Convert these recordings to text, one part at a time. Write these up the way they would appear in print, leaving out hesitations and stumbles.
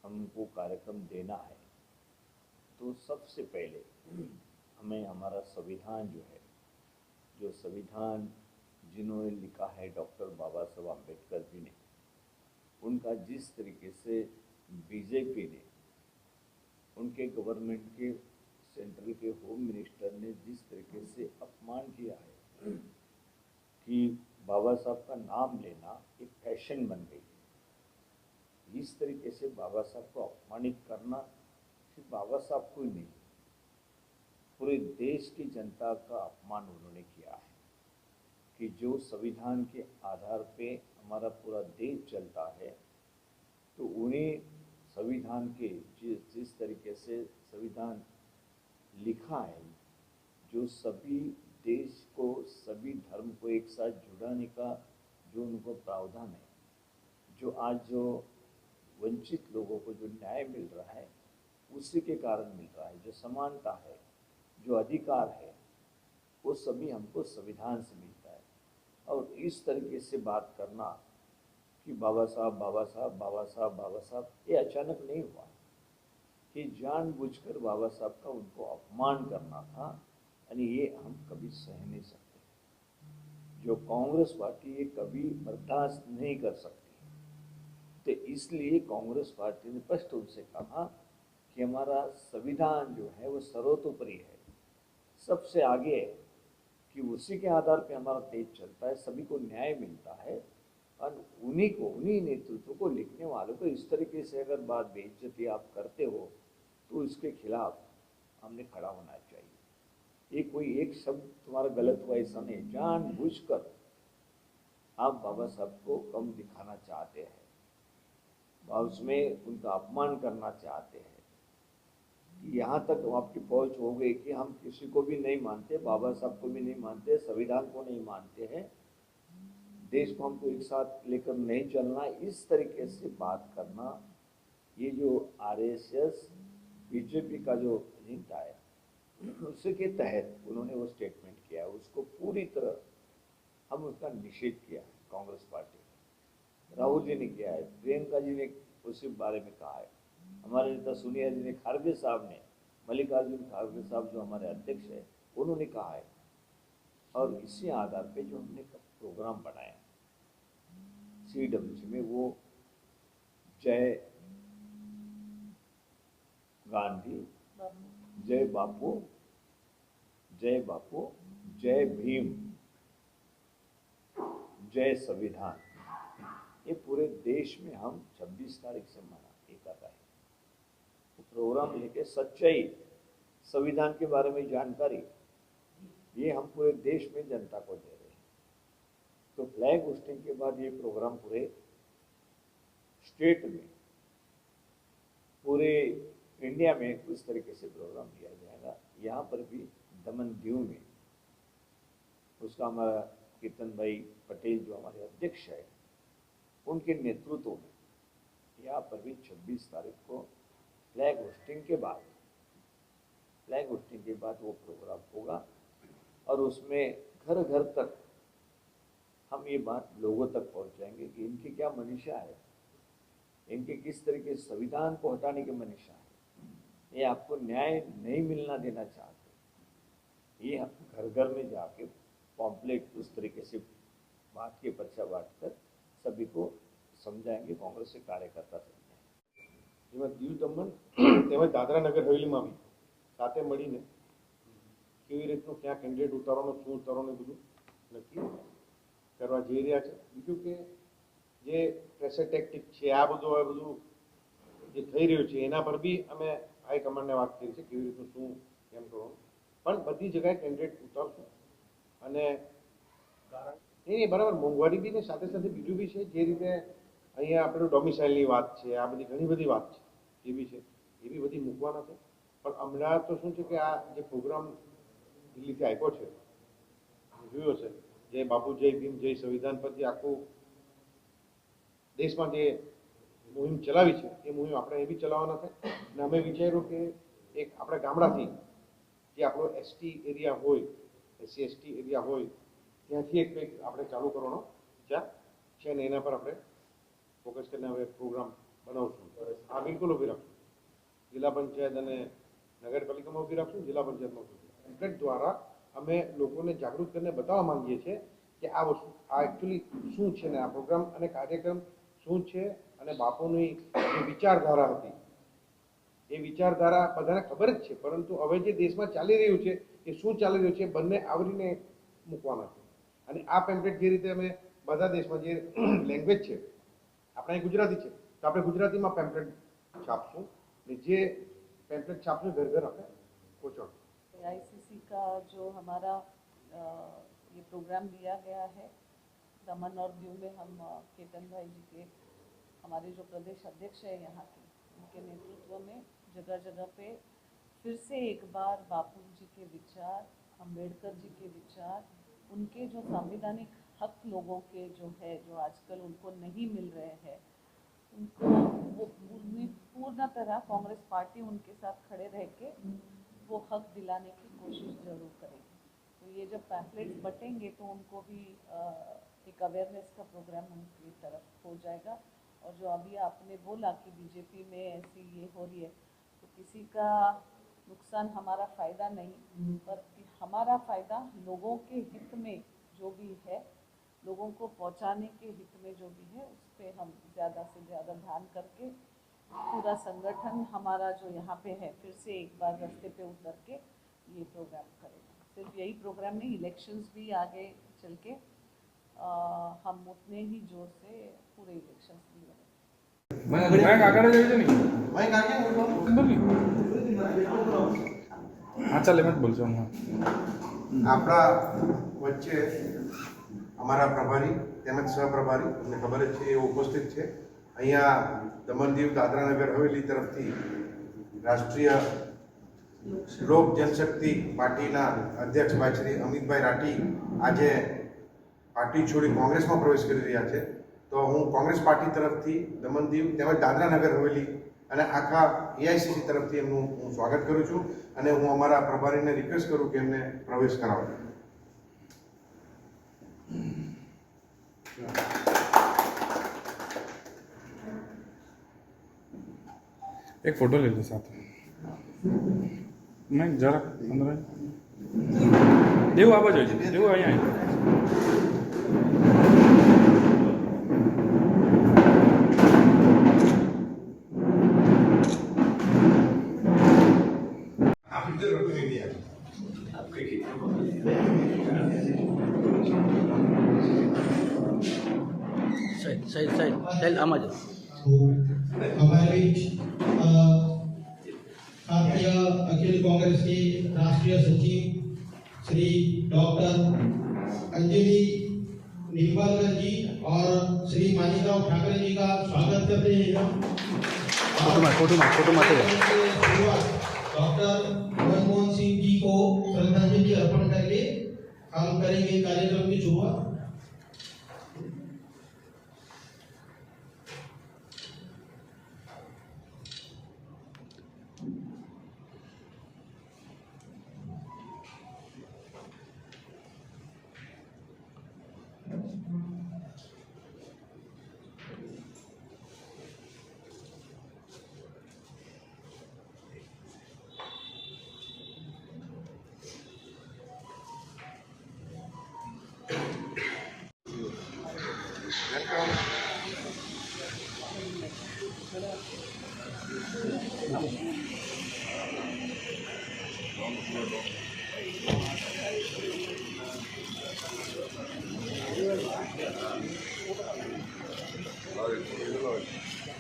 हमको कार्यक्रम देना है तो सबसे पहले हमें हमारा संविधान जो है, जो संविधान जिन्होंने लिखा है डॉक्टर बाबा साहब अम्बेडकर जी ने, उनका जिस तरीके से बीजेपी ने, उनके गवर्नमेंट के सेंट्रल के होम मिनिस्टर ने जिस तरीके से अपमान किया है कि बाबा साहब का नाम लेना एक फैशन बन गई है। इस तरीके से बाबा साहब को अपमानित करना सिर्फ बाबा साहब को ही नहीं, पूरे देश की जनता का अपमान उन्होंने किया है कि जो संविधान के आधार पे हमारा पूरा देश चलता है, तो उन्हें संविधान के जिस तरीके से संविधान लिखा है, जो सभी देश को, सभी धर्म को एक साथ जुड़ाने का जो उनको प्रावधान है, जो आज जो वंचित लोगों को जो न्याय मिल रहा है उसी के कारण मिल रहा है, जो समानता है, जो अधिकार है, वो सभी हमको संविधान से मिलता है। और इस तरीके से बात करना कि बाबा साहब बाबा साहब बाबा साहब बाबा साहब, ये अचानक नहीं हुआ कि जानबूझकर बाबा साहब का उनको अपमान करना था, यानी ये हम कभी सह नहीं सकते। जो कांग्रेस पार्टी ये कभी बर्दाश्त नहीं कर सकती, तो इसलिए कांग्रेस पार्टी ने स्पष्ट रूप से कहा कि हमारा संविधान जो है वो सर्वतोपरि है, सबसे आगे है, कि उसी के आधार पे हमारा देश चलता है, सभी को न्याय मिलता है। और उन्हीं नेतृत्व को, लिखने वालों को इस तरीके से अगर बात बेइज्जती आप करते हो तो इसके खिलाफ हमने खड़ा होना चाहिए। ये कोई एक शब्द तुम्हारा गलत हुआ ऐसा नहीं, जानबूझकर आप बाबा साहब को कम दिखाना चाहते हैं, उसमें उनका अपमान करना चाहते हैं। यहाँ तक आपकी पहुंच हो गई कि हम किसी को भी नहीं मानते, बाबा साहब को भी नहीं मानते, संविधान को नहीं मानते हैं, देश को हमको एक साथ लेकर नहीं चलना, इस तरीके से बात करना, ये जो आरएसएस बीजेपी का जो एजेंडा है उसी के तहत उन्होंने वो स्टेटमेंट किया, उसको पूरी तरह हम उसका निषेध किया है। कांग्रेस पार्टी, राहुल जी ने किया है, प्रियंका जी ने उसी बारे में कहा है, हमारे नेता सोनिया जी ने, खारगे साहब ने, मल्लिकार्जुन खारगे साहब जो हमारे अध्यक्ष है, उन्होंने कहा है। और इसी आधार पे जो हमने प्रोग्राम बनाया CWC में, वो जय गांधी, जय बापू, जय बापू, जय भीम, जय संविधान, ये पूरे देश में हम 26 तारीख से ये कर रहे हैं। तो प्रोग्राम लेके सच्चाई, संविधान के बारे में जानकारी, ये हम पूरे देश में जनता को दे रहे हैं। तो फ्लैग होस्टिंग के बाद ये प्रोग्राम पूरे स्टेट में, पूरे इंडिया में उस तरीके से प्रोग्राम किया जाएगा। यहाँ पर भी दमन दीव में उसका हमारा कीर्तन भाई पटेल जो हमारे अध्यक्ष है, उनके नेतृत्व में यहाँ पर भी 26 तारीख को फ्लैग होस्टिंग के बाद वो प्रोग्राम होगा। और उसमें घर घर तक हम ये बात लोगों तक पहुंचाएंगे कि इनकी क्या मनीषा है, इनके किस तरीके से संविधान को हटाने की मनीषा है, ये आपको न्याय नहीं मिलना देना चाहते। ये हम घर घर में जाके पॉम्पलेट उस तरीके से बात के पर्चा बांटकर सभी को समझाएंगे, कांग्रेस के कार्यकर्ता समझाएंगे। જેમાં દીવ દમણ તેમજ દાદરા નગર હવેલીમાં બી સાથે મળીને કેવી રીતનું ક્યાં કેન્ડિડેટ ઉતારવાનો, શું ઉતારવાનું, બધું નક્કી કરવા જઈ રહ્યા છે। બીજું કે જે પ્રેશર ટેક્ટિક છે, આ બધું જે થઈ રહ્યું છે એના પર બી અમે હાઈકમાન્ડને વાત કરી છે કેવી રીતનું શું કેમ કરવાનું, પણ બધી જગ્યાએ કેન્ડિડેટ ઉતારશું। અને નહીં બરાબર, મોંઘવારી બી ને સાથે સાથે બીજું બી છે, જે રીતે અહીંયા આપણે ડોમિસાઇલની વાત છે, આ બધી ઘણી બધી વાત છે, એ બી છે, એ બી બધી મૂકવાના છે। પણ હમણાં તો શું છે કે આ જે પ્રોગ્રામ દિલ્હીથી આપ્યો છે, જોયો છે, જય બાપુ જય ભીમ જય સંવિધાન પરથી આખું દેશમાં જે મુહિમ ચલાવી છે એ મુહિમ આપણે એ બી ચલાવવાના છે। અને અમે વિચાર્યું કે એક આપણે ગામડાથી જે આપણો ST એરિયા હોય, SC/ST એરિયા હોય, ત્યાંથી એક કંઈક આપણે ચાલુ કરવાનો વિચાર છે અને એના પર આપણે ફોકસ કરીને હવે પ્રોગ્રામ બનાવશું. આ બિલકુલ ઊભી રાખશું. જિલ્લા પંચાયત અને નગરપાલિકામાં ઊભી રાખશું, જિલ્લા પંચાયતમાં ઊભી રાખશું. પેમ્પલેટ દ્વારા અમે લોકોને જાગૃત કરીને બતાવવા માંગીએ છીએ કે આ વસ્તુ આ એકચ્યુઅલી શું છે ને આ પ્રોગ્રામ અને કાર્યક્રમ શું છે અને બાપુની જે વિચારધારા હતી એ વિચારધારા બધાને ખબર જ છે, પરંતુ હવે જે દેશમાં ચાલી રહ્યું છે એ શું ચાલી રહ્યું છે બંને આવરીને મૂકવાના છે. અને આ પેમ્પલેટ જે રીતે અમે બધા દેશમાં જે લેંગ્વેજ છે આપણે અહીં ગુજરાતી છે તો આપણે ગુજરાતીમાં પેમ્પલેટ છાપશું ને જે पेम्पलेट छापने घर घर આપણે પહોંચાડશું. आईसीसी का जो हमारा ये प्रोग्राम लिया गया है दमन और दीव में, हम केतन भाई जी के हमारे जो प्रदेश अध्यक्ष है यहाँ के, उनके नेतृत्व में जगह जगह पे फिर से एक बार बापू जी के विचार, अंबेडकर जी के विचार, उनके जो संवैधानिक हक लोगों के जो है जो आजकल उनको नहीं मिल रहे हैं, उनको वो पूर्ण तरह कांग्रेस पार्टी उनके साथ खड़े रह के वो हक दिलाने की कोशिश जरूर करेगी. तो ये जब पैम्पलेट्स बटेंगे तो उनको भी एक अवेयरनेस का प्रोग्राम उनकी तरफ हो जाएगा. और जो अभी आपने बोला कि बीजेपी में ऐसी ये हो रही है, तो किसी का नुकसान हमारा फ़ायदा नहीं, पर हमारा फ़ायदा लोगों के हित में जो भी है, लोगों को पहुंचाने के हित में जो भी है, उस पर हम ज़्यादा से ज़्यादा ध्यान करके पूरा संगठन हमारा जो यहाँ पे है फिर से एक बार रास्ते पे उतर के ये प्रोग्राम करेगा. सिर्फ यही प्रोग्राम नहीं, इलेक्शंस भी आगे चल के हम उतने ही जोर से पूरे इलेक्शंस भी लड़ेंगे. આપણા વચ્ચે અમારા પ્રભારી તેમજ સહપ્રભારી તમને ખબર જ છે એ ઉપસ્થિત છે. અહીંયા દમણ દીવ દાદરા નગર હવેલી તરફથી રાષ્ટ્રીય લોક જનશક્તિ પાર્ટીના અધ્યક્ષ ભાઈ શ્રી અમિતભાઈ રાઠી આજે પાર્ટી છોડી કોંગ્રેસમાં પ્રવેશ કરી રહ્યા છે. તો હું કોંગ્રેસ પાર્ટી તરફથી દમણ દીવ તેમજ દાદરા નગર હવેલી અને આખા એઆઈસીસી તરફથી એમનું હું સ્વાગત કરું છું અને હું અમારા પ્રભારીને રિક્વેસ્ટ કરું કે એમને પ્રવેશ કરાવે. एक फोटो ले लो साथ में. नहीं जरा अंदर देव आवा જોઈએ દેવ અહીંયા साइड आमा जाओ. हमारे बीच भारतीय अखिल कांग्रेस के राष्ट्रीय सचिव श्री डॉक्टर अंजलि निम्बालकर जी और श्री मानिकराव ठाकरे जी का स्वागत करते हैं. फोटो में डॉक्टर मनमोहन सिंह जी को श्रद्धांजलि अर्पण करके हम करेंगे कार्यक्रम की शुरुआत.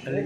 अरे